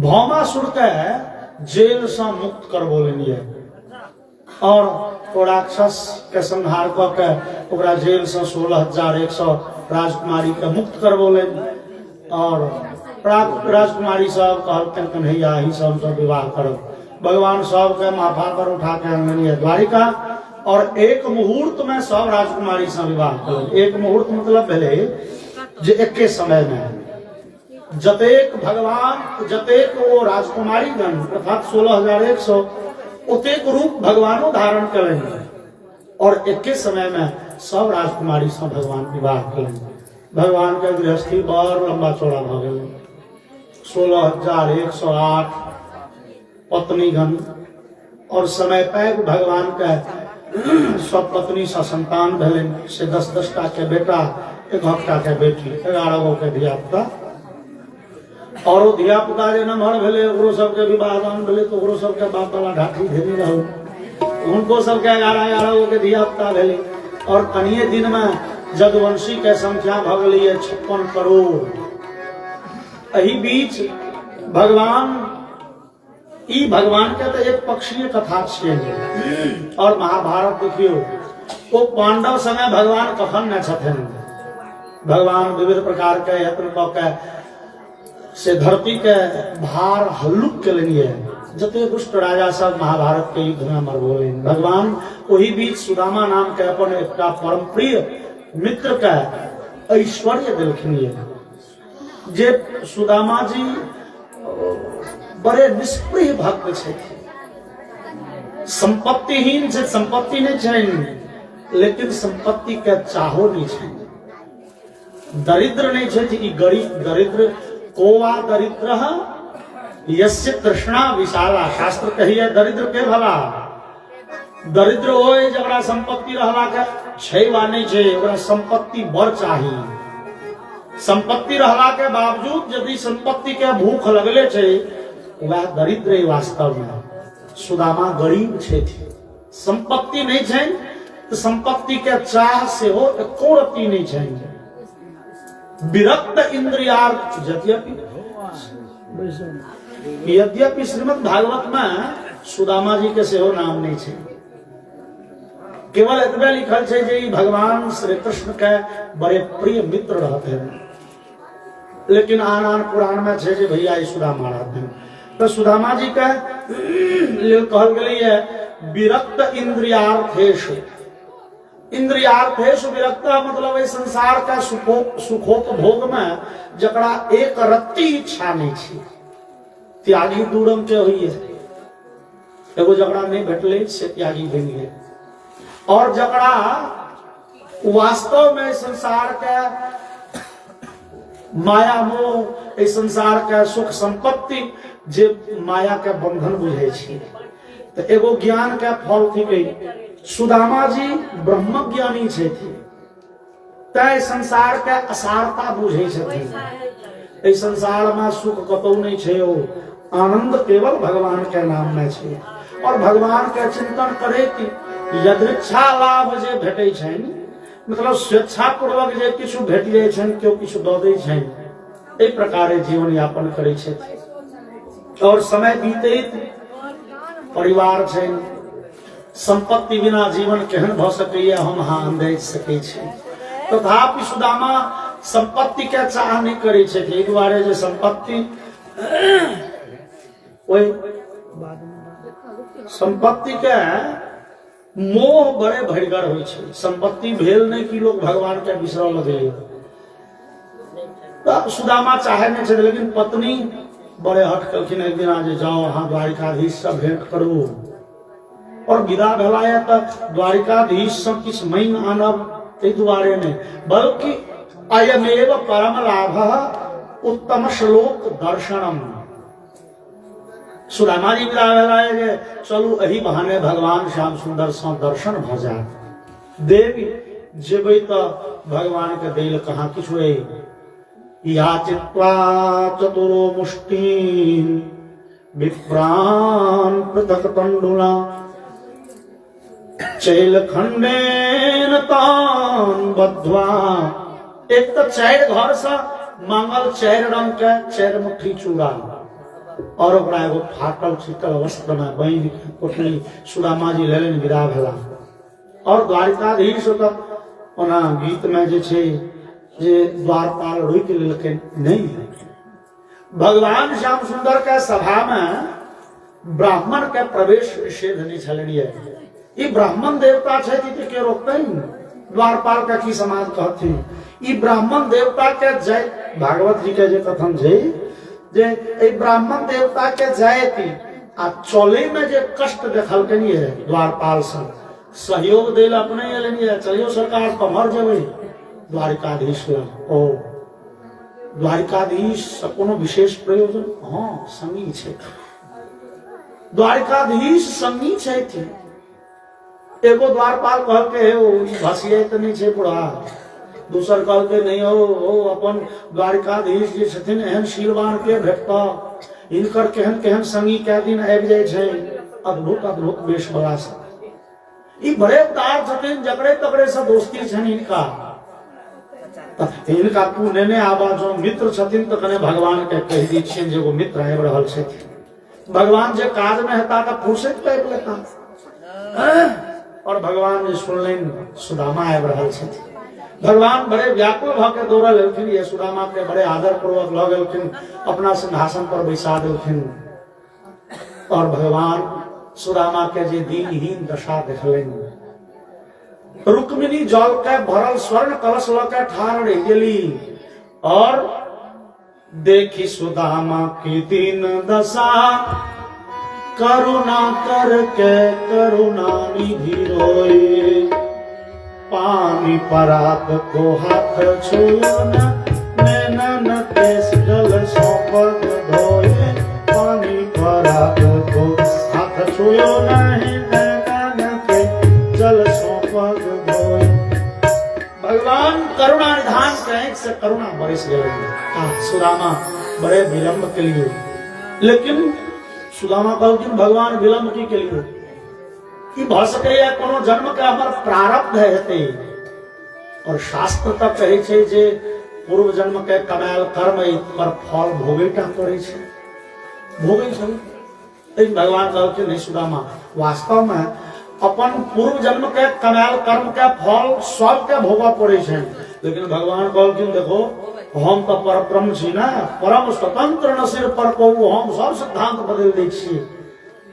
भौमासुर के जेल से मुक्त करबो लेलिए और ओ राक्षस के संहार क के ओकरा जेल से 16,100 राजकुमारी के मुक्त करबो ले और राजकुमारी सब कहलकन कन्हैया ही सब विवाह करो भगवान सब के माथा पर उठा के आंगनिया द्वारिका और एक मुहूर्त में सब राजकुमारी से विवाह करो। एक मुहूर्त मतलब भेले जे एके समय में जतेक भगवान जतेक वो राजकुमारी गण अर्थात 16,100 उतेक रूप भगवानो धारण करेंगे और एके समय में सब राजकुमारी से भगवान विवाह करेंगे। भगवान के गृहस्थी बड़ लंबा चौड़ा भ गए 16,108 पत्नीगण और समय पैग भगवान के सब पत्नी से संतान भेले से 10-10 टा के बेटा 1 टा के बेटी 11 गो के धिया पुता और वो धिया पुता जे नमहर भेले ओकरो सबके विवाह दान भेले तो ओकरो सबके बाप वाला ढाठी धेने रहू उनको सबके 11 गो के धिया पुता भेले और कनिये दिन में जदवंशी के संख्या भ गेलै 56 करोड़ एही बीच भगवान के तो एक पक्षीय कथा छे और महाभारत देखियो वो पांडव समय भगवान कखन न छथिन। भगवान विविध प्रकार के यत्न क के से धरती के भार हल्लुक के लिए जते दुष्ट राजा सब महाभारत के युद्ध में मर गए। भगवान वही बीच सुदामा नाम के अपन एक परम प्रिय मित्र का ऐश्वर्य दिलखिन। जे सुदामा जी बड़े निष्प्रिय भक्त छे, संपत्तिहीन से संपत्ति नहीं छे लेकिन संपत्ति के चाहो नहीं छे। दरिद्र नहीं छे कि गरीब दरिद्र कोवा दरिद्र यस्य तृष्णा विशाला। शास्त्र कहिए दरिद्र के भला दरिद्र होए जगड़ा संपत्ति रहला के छै वा नहीं छै, ओकरा संपत्ति बड़ चाहिए। संपत्ति रहला के बावजूद यदि संपत्ति के भूख लगले छै वह दरिद्र है वास्तव में। सुदामा गरीब छे थी, संपत्ति नहीं छै तो संपत्ति के चाह से हो एको रत्ती नहीं छै। विरक्त इंद्रियार्थ यद्यपि श्रीमद् भागवत में सुदामा जी के सेहो नाम नहीं छे, केवल एतबे लिखल छे जे भगवान श्री कृष्ण के बड़े प्रिय मित्र रहते हैं। लेकिन आन आन पुराण में छे जे भैया ई सुदामा रहते हैं। तो सुदामा जी के लिए कहल गेलै है विरक्त इंद्रियार्थेषु। इंद्रियार्थेषु विरक्त मतलब है संसार का सुखोपभोग में जकड़ा एक रत्ती इच्छा नहीं छे। त्यागी दूरम के हुई है, एगो जकड़ा नहीं भेटले से त्यागी बन गए। और जकड़ा वास्तव में संसार के माया मोह इस संसार के सुख संपत्ति जे माया के बंधन बुझे छे तो एगो ज्ञान के फल थी गई। सुदामा जी ब्रह्म ज्ञानी छे तय संसार के असारता बुझे छथिन। इस संसार में सुख कतौ नहीं छे, आनंद केवल भगवान के नाम में छे। और भगवान के चिंतन करे कि यदृच्छा लाभ जे भेटे छनि मतलब स्वेच्छा पूर्वक जे किछु भेट जाय छनि केओ किछु दऽ दै छनि, एहि प्रकारे जीवन यापन करे छथि। और समय बीतैत परिवार छनि, संपत्ति बिना जीवन केहन भऽ सकैया हम अहाँ अंदाज सकै छी। तथापि सुदामा संपत्ति के चाह नहीं करे छथि, एहि दुआरे जे संपत्ति ओहि संपत्ति के मोह बड़े भयंकर होइ छै। संपत्ति भेल नहीं कि लोग भगवान के बिसरऽ लगले। तो सुदामा चाहे नहीं छे, लेकिन पत्नी बड़े हट कलखिन एक दिन जे जाओ अहाँ द्वारिकाधीश से भेंट करू। और विदा भेला है तो द्वारिकाधीश से किछ मांग आनब एहि दुआरे नहीं, बल्कि अयमेव परम लाभ उत्तम श्लोक दर्शनम। सुदामा जी विदा भेला है जे चलू एही बहाने भगवान श्याम सुंदर से दर्शन भ जाए। देवी जेबै तो भगवान के दिल कहाँ किछु है। याचित्वा चतुरो मुष्टिन विप्रान पृथक तंडुला चैल खंडेन तान बद्ध्वा। एक तो 4 घर से मांगल 4 रंग के 4 मुट्ठी चूड़ा और ओकरा एगो फाटल छिटल वस्त्र में बांधि के कोठली सुदामा जी लेलन विदा भेला। और द्वारिकाधीश ओना गीत में जे छे जे द्वारपाल रोकि लेलखिन नहीं। भगवान श्याम सुंदर के सभा में ब्राह्मण के प्रवेश निषेध नहीं छलनिए। ई ब्राह्मण देवता छे के रोकतै द्वारपाल के की समाज कहथिन। ई ब्राह्मण देवता के जय भागवत जी के जे कथन छे जे ए ब्राह्मण देवता के जायती आ चले में जे कष्ट देखल कनिए द्वारपाल से सहयोग देल अपने लेनिए। चलियो सरकार कमर जेबै द्वारिकाधीश लग। ओ द्वारिकाधीश से कोनो विशेष प्रयोजन हाँ संगी छे। द्वारिकाधीश संगी छे थी। एगो द्वारपाल कहल के हो भसिए तो नहीं छे बुढ़ा, दूसर कहल के नहीं हो अपन द्वारिकाधीश जे छथिन एहन शीलवान के भेटता, इनकर केहन केहन संगी कै दिन आबि जाय छै अद्भुत अद्भुत वेश वाला सब। ई बड़े उदार छथिन, जकड़े तकड़े से दोस्ती छनि इनका। इनका पुण्य ने आबा जो मित्र छथिन तो कने भगवान के कह दी छिन जे वो मित्र आबि रहल छै। भगवान जे काज में हेता त फुर्सत पाबि लेता और भगवान जे सुनलनि सुदामा आबि रहल छथिन। भगवान बड़े व्याकुल भ के दौड़ल एलखिन, ये सुदामा के बड़े आदर पूर्वक लऽ गेलखिन, अपना सिंहासन पर बैसा देलखिन और भगवान सुदामा के जे दीनहीन दशा देखलनि। रुक्मिणी जल के भरल स्वर्ण कलश ल के ठाड़ रह गेली और देखी सुदामा की दीन दशा, करुणा करके करुणा निधि रोए, पानी परात को हाथ छुओ न, नैनन केश जल सौंपत धोए, पानी परात को हाथ छुओ नहीं, नैनन के जल सौंपत धोए। भगवान करुणा निधान के से करुणा बरस गए। सुदामा बड़े विलंब के लिए, लेकिन सुदामा कहलखिन भगवान विलंब की के लिए कि भ सकैया कोनो जन्म के हमर प्रारब्ध हेतै और शास्त्र तक कहै छै जे पूर्व जन्म के कमायल कर्म पर फल भोगैटा पड़ै छै, भोगै छै। लेकिन भगवान कहलखिन नहीं सुदामा, वास्तव में अपन पूर्व जन्म के कमायल कर्म के फल सबके भोगऽ पड़ै छै। लेकिन भगवान कहलखिन देखो हम तो परब्रह्म छी ना, परम स्वतंत्र न सिर पर कहू, हम सब सिद्धांत बदल दै छियै।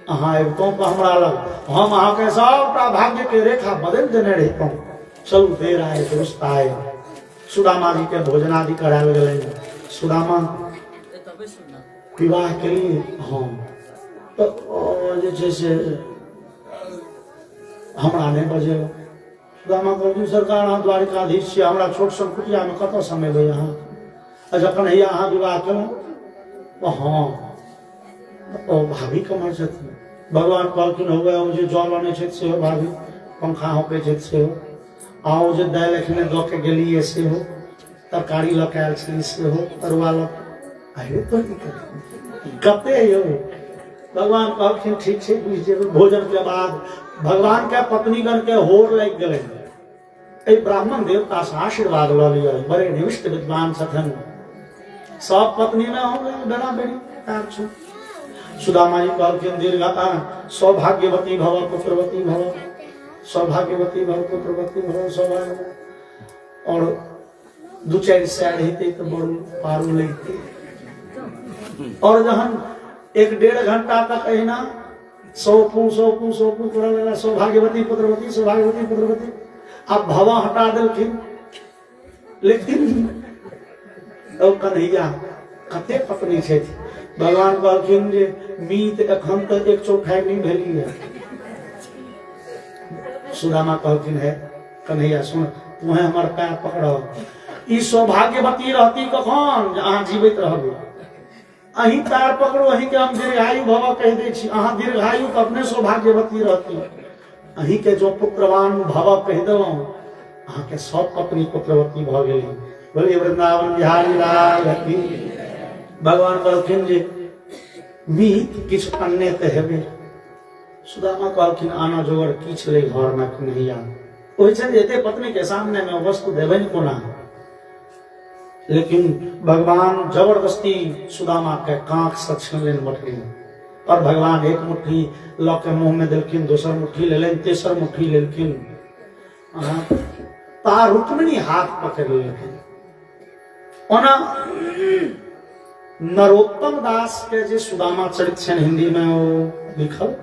अहाँ अबितौं तऽ हमरा लग, हम अहाँके सबटा भाग्य के रेखा बदल देने रहितौं। चलू देर आए दुरुस्त आए। सुदामा जी के भोजनादि करायल गेलनि। सुदामा विवाह के लिए हम तो जे छै से हमरा नहि बजेलहुँ। सुदामा कहलखिन सरकार अहाँ द्वारिकाधीश छियै, हमरा छोट सन कुटियामे कतऽ समेबै अहाँ, जखन हैया अहाँ विवाह केलहुँ। हाँ ओ भाभी कमर छथिन। भगवान कहलखिन हुए ओ जे जल अनै छथि सेहो भाभी, पंखा होकै छथि सेहो, आ ओ जे दालि एखने दऽ के गेलियै सेहो, तरकारी लऽ के आयल छली सेहो, तरुआ लऽ अरे तो कते यौ। भगवान कहलखिन ठीक छै बुझि जेबै। भोजन के बाद भगवान के पत्नीगण के होर लागि गेलनि। एहि ब्राह्मण देवता से आशीर्वाद लऽ लिअ, बड़े निविष्ट विद्वान छथिन। सब पत्नी में हो गए बेड़ा बेड़ी। सुदामा जी कहलखिन दीर्घ सौभाग्यवती भव पुत्रवती भव, सौभाग्यवती भव पुत्रवती भव, सौभाग्य। और दू चारि सैर हेतै तऽ बड़ू पारू लैते। और जहन 1-1.5 घंटा तक अहिना सौंपू करऽ लगला, सौभाग्यवती पुत्रवती सौभाग्यवती पुत्रवती। आब भवा हटा देलखिन। लेकिन ओ कन्हैया कते पत्नी छथि। भगवान कहलखिन जे मीत एखन तक 1/4 नहीं भेली है। सुदामा कहलखिन है कन्हैया सुन, तुम्हें हमर पैर पकड़ो। ई सौभाग्यवती रहती कखन जे अहाँ जीवित रहबै। अहीं पैर पकड़ो, अहीं के हम दीर्घायु भव कह दै छी। अहाँ दीर्घायु तऽ अपने सौभाग्यवती रहती। अहीं के जो पुत्रवान भव कह देलहुँ, अहाँ के सब पत्नी पुत्रवती भ गेली। बोलिए वृंदावन बिहारी लाल की। भगवान कहलखिन जे मीत किछु अन्य तऽ हेबे। सुदामा कहलखिन आना जोगर किछु लै घर में कन्हैया। ओहि छै जे एते पत्नी के सामने में वस्तु देबनि कोना। लेकिन भगवान जबरदस्ती सुदामा के कांख से छीनलनि मटकी, और भगवान एक मुट्ठी लऽ के मुंह में देलखिन, दोसर मुट्ठी लेलनि, तेसर मुट्ठी लेलखिन। ता रुक्मिणी हाथ पकड़ लेलखिन। ओना नरोत्तम दास के जे सुदामा चरित्र छनि हिंदी में ओ लिखल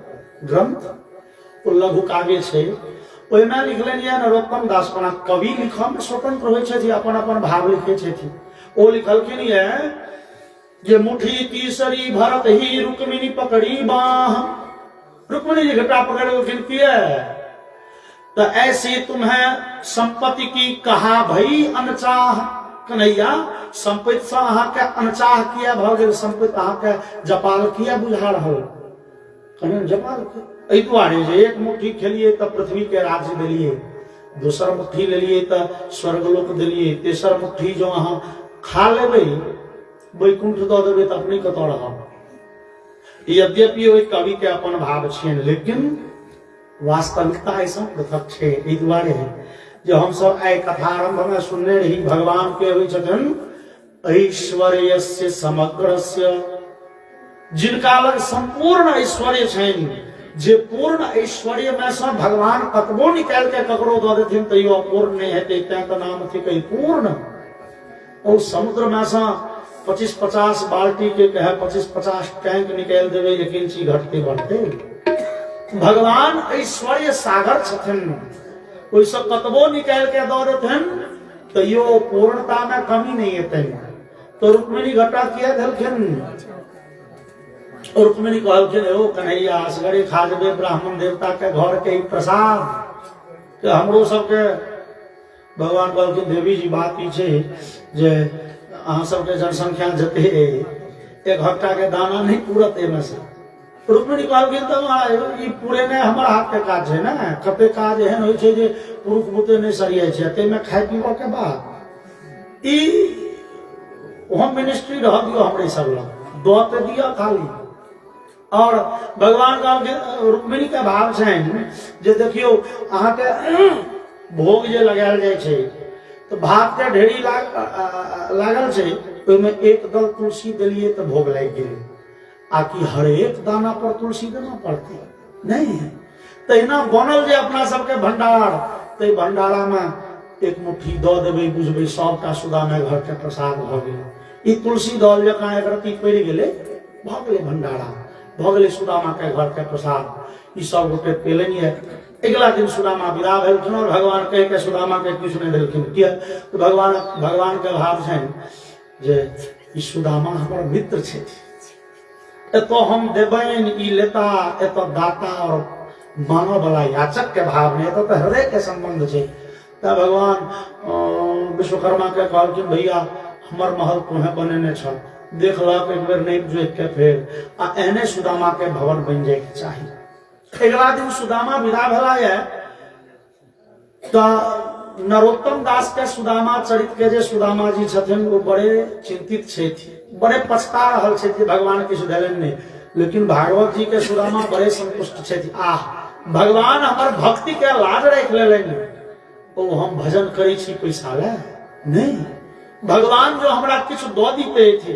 ग्रंथ, ओ लघु काव्य छै। ओहिमे लिखलनि यऽ नरोत्तम दास। ओना कवि लिखऽ में स्वतंत्र होइ छै, अपन अपन भाव लिखे छथिन। ओ लिखलखिन यऽ जे मुट्ठी तीसरी भरत ही रुक्मिणी पकड़ी बाह। रुक्मिणी जी घटा पकड़ लेलखिन। किया तो ऐसी तुम्हें संपत्ति की कहा भई अनचाह। कन्हैया संपत्ति से अहाँ के अनचाह किया भऽ गेल, संपत्ति अहाँ के जपाल किया बुझा रहल। कन्हैया जपाल एहि दुआरे जे एक मुट्ठी खेलिए तऽ पृथ्वी के राज्य देलिए, दोसर मुट्ठी लेलिए तऽ स्वर्गलोक देलिए, तेसर मुट्ठी जो अहाँ खा लेबै वैकुंठ दऽ देबै तऽ अपने कतऽ रहब। यद्यपि ओहि कवि के अपन भाव छियनि, लेकिन वास्तविकता ऐसा पृथक छै। एहि दुआरे जो हम सब आय कथारंभ में सुनने रही भगवान के हुई छथन ऐश्वर्यस्य समग्रस्य, जिनका लग संपूर्ण ऐश्वर्य छन, जे पूर्ण ऐश्वर्य में से भगवान कतबो निकाल के ककरो दो देथिन तैयो अपूर्ण नहीं हेते, तें नाम थी कई पूर्ण। और समुद्र में से 25-50 बाल्टी के कहे 25-50 टैंक निकाल देवे, एक इंची घटते बढ़ते। भगवान ऐश्वर्य सागर छथिन, कोई सब कतबो निकाल के दो देथिन तैयो पूर्णता में कमी नहीं है। तो रुक्मिणी घटा किया धलखिन, और रुक्मिणी कहलखिन ओ कन्हैया असगरे खा देवे ब्राह्मण देवता के घर के प्रसाद के हमरो सबके। भगवान कहलखिन देवी जी बात ई छै जे अहाँ सबके जनसंख्या जते एक हफ्ता के दाना नहीं पूरत एमे से। रुक्मिणी कहलखिन तो ई पूरे ने हमर हाथ के काज है ना, कते काज एहन होय छै जे पुरुष बुते नहीं सरियाय छै, ते में खाय पीबो के बाद ई होम मिनिस्ट्री रह दियो हमरे सब लग दो पे दिया खाली। और भगवान का रुक्मिणी के भाव छन जे देखियो अहाँ के भोग जे लगायल जाय छै तो भात के ढेरी लागल छै, ओय में एक दल तुलसी देलिए तो भोग लाग गेल, आकि हर एक दाना पर तुलसी देना पड़ती नहीं है। तहिना बनल जे अपना सबके भंडार, ते भंडारा में एक मुट्ठी दो देवे बुझबे सबटा सुदामा घर के प्रसाद भ गेल। ई तुलसी दल जकां एक रत्ती पड़ गेले भ गेले भंडारा, भ गेले सुदामा के घर के प्रसाद। ई सब गोटे पेलन है। अगला दिन सुदामा विदा भेलखिन और भगवान कह के सुदामा के कुछ नहीं देलखिन। किया तो भगवान के भाव छन जे ई सुदामा हमर मित्र छै, एतो हम देबैन ई लेता, एतो दाता और मानव वाला याचक के भाव में, तो हृदय के संबंध छै। त भगवान विश्वकर्मा के कहलखिन भैया हमर महल तुम्हें बनेने छ, देख लक एक बेर नहीं जोत के फेर आ एहने सुदामा के भवन बन जाए के चाहिए। अगला दिन सुदामा विदा भेला है त नरोत्तम दास के सुदामा चरित्र के जे सुदामा जी छथिन वो बड़े चिंतित छथि, बड़े पछता रहल छथि भगवान किछु देलन नहीं, लेकिन भागवत जी के सुदामा बड़े संतुष्ट छथि। आह भगवान हमर भक्ति के लाज राख लेलनि, ओ हम भजन करै छी पैसा ले नहीं, भगवान जो हमरा किछु दो दीते थे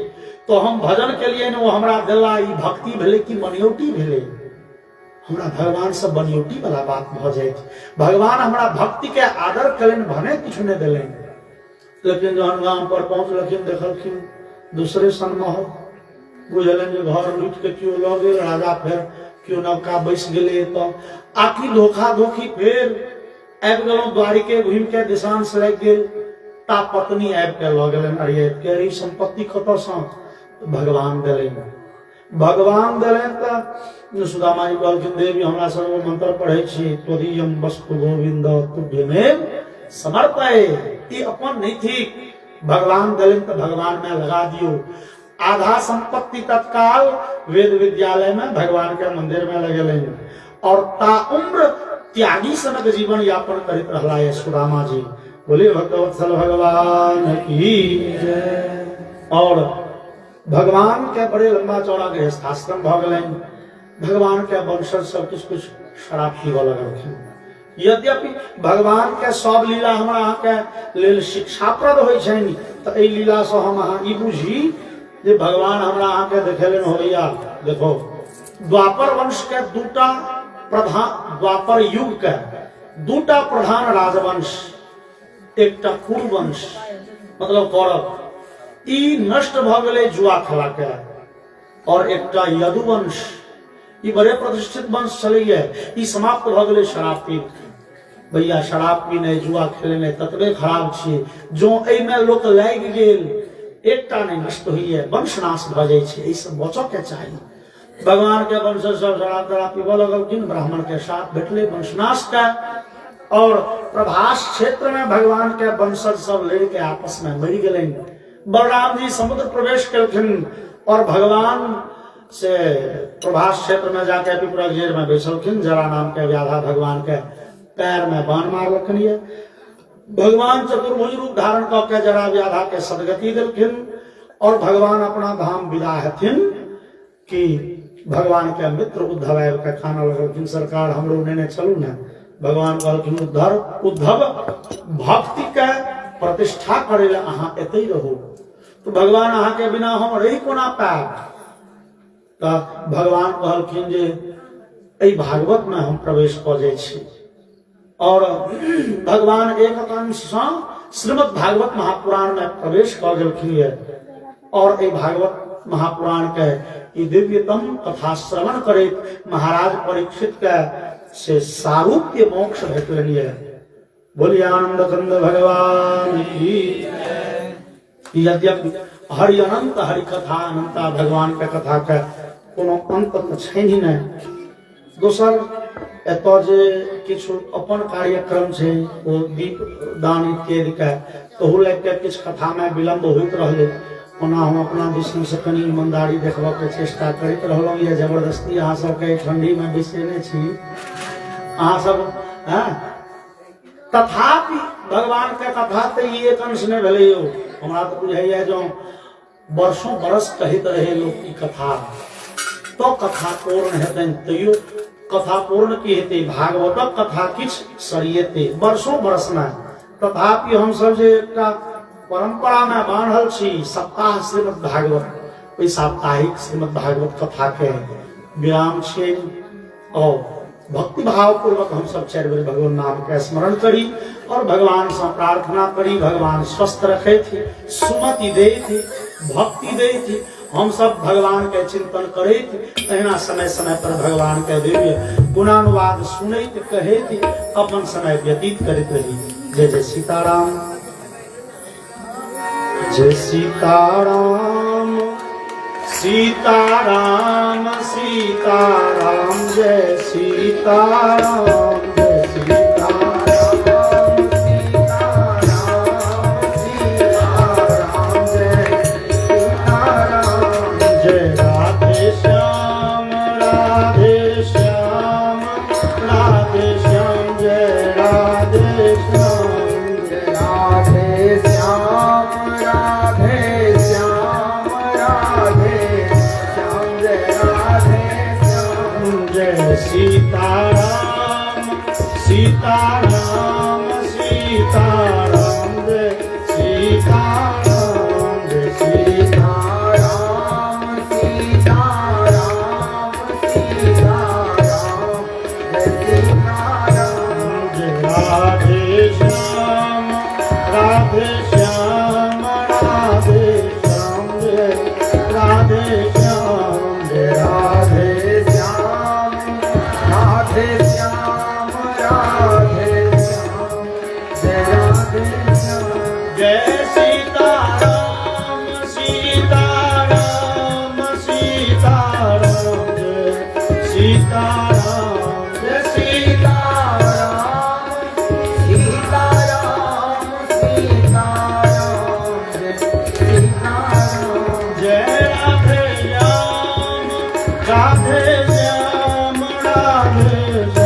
तो हम भजन के लिए वो हमरा देला। ई भक्ति भेले कि बनौटी भेले, हमरा भगवान से बनौटी वाला बात भ जाए। भगवान हमरा भक्ति के आदर करें भने किछु नहीं देलेन, लेकिन जहन गांव पर पहुंचलखिन देखलखिन दूसरे सनमहल, बुझलन जे घर लूट के क्यों ल गेल राजा, फिर क्यों नौका बैस गेले, तो आखिर धोखा धोखी फिर आबि गेलहुं द्वारिके घुमि के दिशांश लागि गेल, ता पत्नी आबि के ल गेलन अरियत के रही संपत्ति कतऽ सँ भगवान देलन। भगवान देलन त सुदामा जी कहलखिन देवी हमरा सर्व मंत्र पढ़ै छी, त्वदीयम वस्तु गोविंद तुभ्यमेव समर्पये। ई अपन नहीं थी, भगवान देलन त भगवान में लगा दियो। आधा संपत्ति तत्काल वेद विद्यालय में भगवान के मंदिर में लगेलन और ता उम्र त्यागी सनक जीवन यापन करित रहला है सुदामा जी। बोले भक्तवत्सल भगवान की जय। और भगवान के बड़े लंबा चौड़ा गृहस्थाश्रम भ गेलनि। भगवान के वंशज सब कुछ शराब पीबऽ लगलखिन। यद्यपि भगवान के सब लीला हमरा अहाँ के लेल शिक्षाप्रद होइ छनि, त एहि लीला से हम अहाँ ई बुझी जे भगवान हमरा अहाँ के देखेलन हो भैया। देखो द्वापर वंश के दूटा प्रधान, द्वापर युग के दूटा प्रधान राजवंश, एकटा कुरुवंश मतलब कौरव, ई नष्ट भ गेलै जुआ खेला के, और एकटा यदुवंश ई बड़े प्रतिष्ठित वंश छलैया, ई समाप्त भ गेलै शराब पी। भैया शराब पीने जुआ खेलने ततबे खराब छियै, जो एहि में लोक लागि गेल एकटा नहीं नष्ट होइए, वंशनाश भ जाइ छै, एहि से बचऽ के चाही। भगवान के वंशज सब शराब तराब पीबऽ लगलखिन, ब्राह्मण के साथ भेटले वंशनाश का। और प्रभास क्षेत्र में भगवान के वंशज सब लड़ के आपस में मरि गेलनि। बलराम जी समुद्र प्रवेश केलखिन और भगवान से प्रभास क्षेत्र में जाके पिपरा घेर में बैसलखिन। जरा नाम के व्याधा भगवान के पैर में बाण मारलखिन। ये भगवान चतुर्भुज रूप धारण करके जरा व्याधा के सदगति देलखिन और भगवान अपना धाम विदा हेथिन कि भगवान के मित्र उद्धव आबि के खाना लगलखिन, सरकार हमरो नेने चलू ने, भगवान कहलखिन उद्धव भक्ति के प्रतिष्ठा करे ला अहाँ एते रहो। तो भगवान अहाँ के बिना हम रही कोना पाएब। तो भगवान कहलखिन जे एहि भागवत में हम प्रवेश कऽ जाइ छी। और भगवान एक अंश सँ श्रीमद् भागवत महापुराण में प्रवेश कऽ गेलखिन। और एहि भागवत महापुराण के ई दिव्यतम कथा श्रवण करैत महाराज परीक्षित के से सारूप्य मोक्ष भेटलनि। बोलिए आनंद कंद भगवान की। यद्यपि हरि अनंत हरि कथा अनंता भगवान के कथा के कोनो अंत तऽ छै नहीं। दोसर एतऽ जे किछु अपन कार्यक्रम छै ओ दीप दान इत्यादि के तहु लग के किछु कथा में विलम्ब होइत रहलै। ओना हम अपना दिश से कनी ईमानदारी देखबा के चेष्टा करैत रहलहुँ। ये जबरदस्ती अहाँ सबके ठंडी में बिसेने छी अहाँ सब। तथापि भगवान के कथा तो ये एक अंश नहीं भेलै यौ। हमरा तो बुझाइए जो वर्षों बरस कहैत रहे लोग की कथा तो कथा पूर्ण हेतनि तैयो कथा पूर्ण की हेतै। भागवतक कथा किछ सरियेतै वर्षों बरस में। तथापि हम सब जे एकटा परंपरा में बांधल छी सप्ताह श्रीमद् भागवत ओहि साप्ताहिक श्रीमद् भागवत कथा के विराम छियै। और भक्ति भाव पूर्वक हम सब 4 बेर भगवान नाम के स्मरण करी और भगवान से प्रार्थना करी भगवान स्वस्थ रखे थे, सुमति दे थे, भक्ति दे थे। हम सब भगवान के चिंतन करे थे। तहिना समय समय पर भगवान के दिव्य गुणानुवाद सुने कहे थे अपन समय व्यतीत करते रही। जय जय सीताराम, जय सीताराम, सीताराम सीताराम, जय सीताराम, जय सीताराम, सीताराम सीताराम, जय सीताराम, जय राधे श्याम, राधे श्याम, राधे श्याम, जय राधे श्याम, जय राधे श्याम, राधे श्याम, राधे श्याम, जय राधे श्याम, जय सीताराम, सीताराम सीताराम, जय सीताराम, जय सीताराम, सीताराम सीताराम, जय सीताराम, जय राधे श्याम, राधे श्याम, राधे श्याम, जय राधे श्याम, जय राधे श्याम, राधे श्याम, राधे श्याम, जय राधे श्याम, जय सीताराम, सीताराम सीताराम, जय सीताराम, जय सीताराम, सीताराम सीताराम, जय सीताराम, जय राधे श्याम,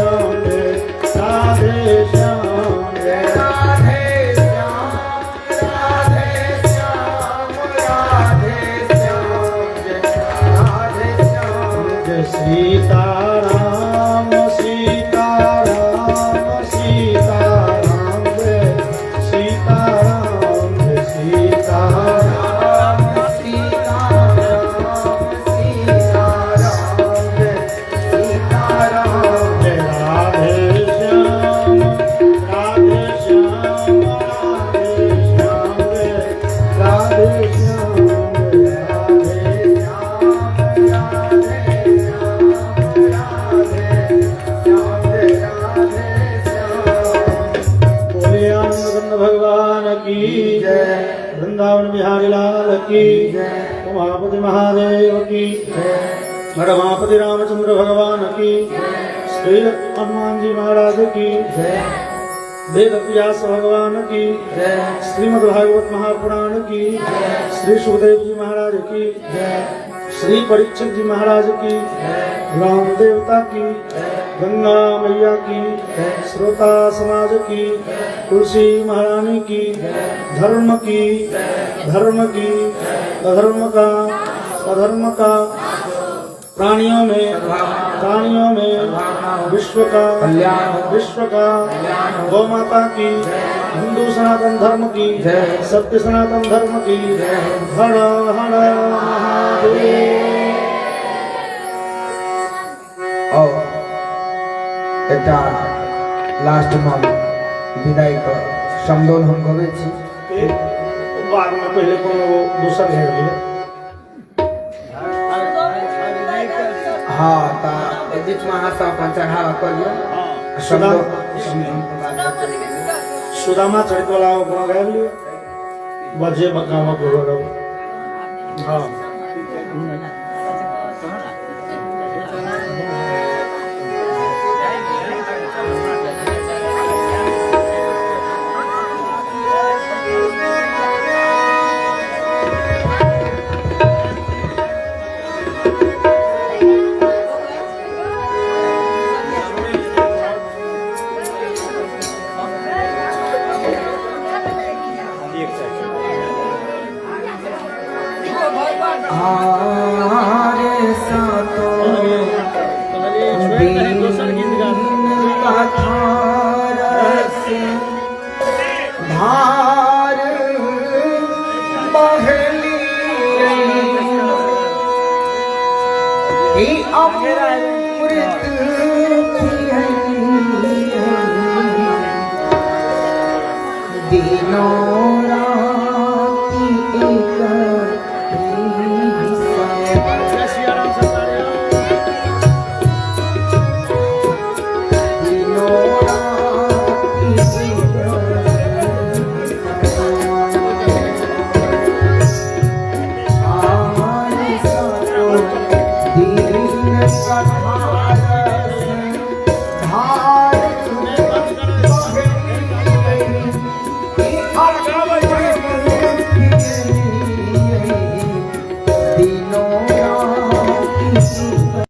राधे श्याम, राधे श्याम, जय राधे श्याम, जय राधे श्याम, राधे श्याम, राधे श्याम, जय राधे श्याम, जय सीताराम, सीताराम सीताराम, जय सीताराम, जय सीताराम, सीताराम सीताराम, जय सीताराम, जय राधे श्याम, राधे श्याम, राधे श्याम, जय राधे श्याम, जय राधे श्याम, राधे श्याम, राधे श्याम, जय राधे श्याम। बोले आनंद भगवान की जय, वृंदावन बिहारी लाल की जय, उमापति महादेव की जय, रमापति रामचंद्र भगवान की श्री हनुमान जी महाराज की जय, वेद व्यास भगवान की जय, श्रीमद् भागवत महापुराण की जय, श्री सुखदेव जी महाराज की जय, श्री परीक्षित जी महाराज की जय, राम देवता की जय, गंगा मैया की जय, श्रोता समाज की जय, तुलसी महारानी की जय, धर्म की धर्म की, अधर्म का अधर्म का प्राणियों में प्राणियों में विश्व का गौ माता की हिंदू सनातन धर्म की सत्य सनातन धर्म की हर हर महादेव। और এটা लास्ट में विदाई का समदोन हम गवे छी बाद में पहले को दूसरा घेर लिया। हाँ ता बीच में हाथ अपन चढ़ावा कर लिया सुदामा चरित वाला को घेर लिया बजे बकावा को हाँ हारे सातो दिन कथारस धार बहली अमृत दिनों राति एक दिन कथा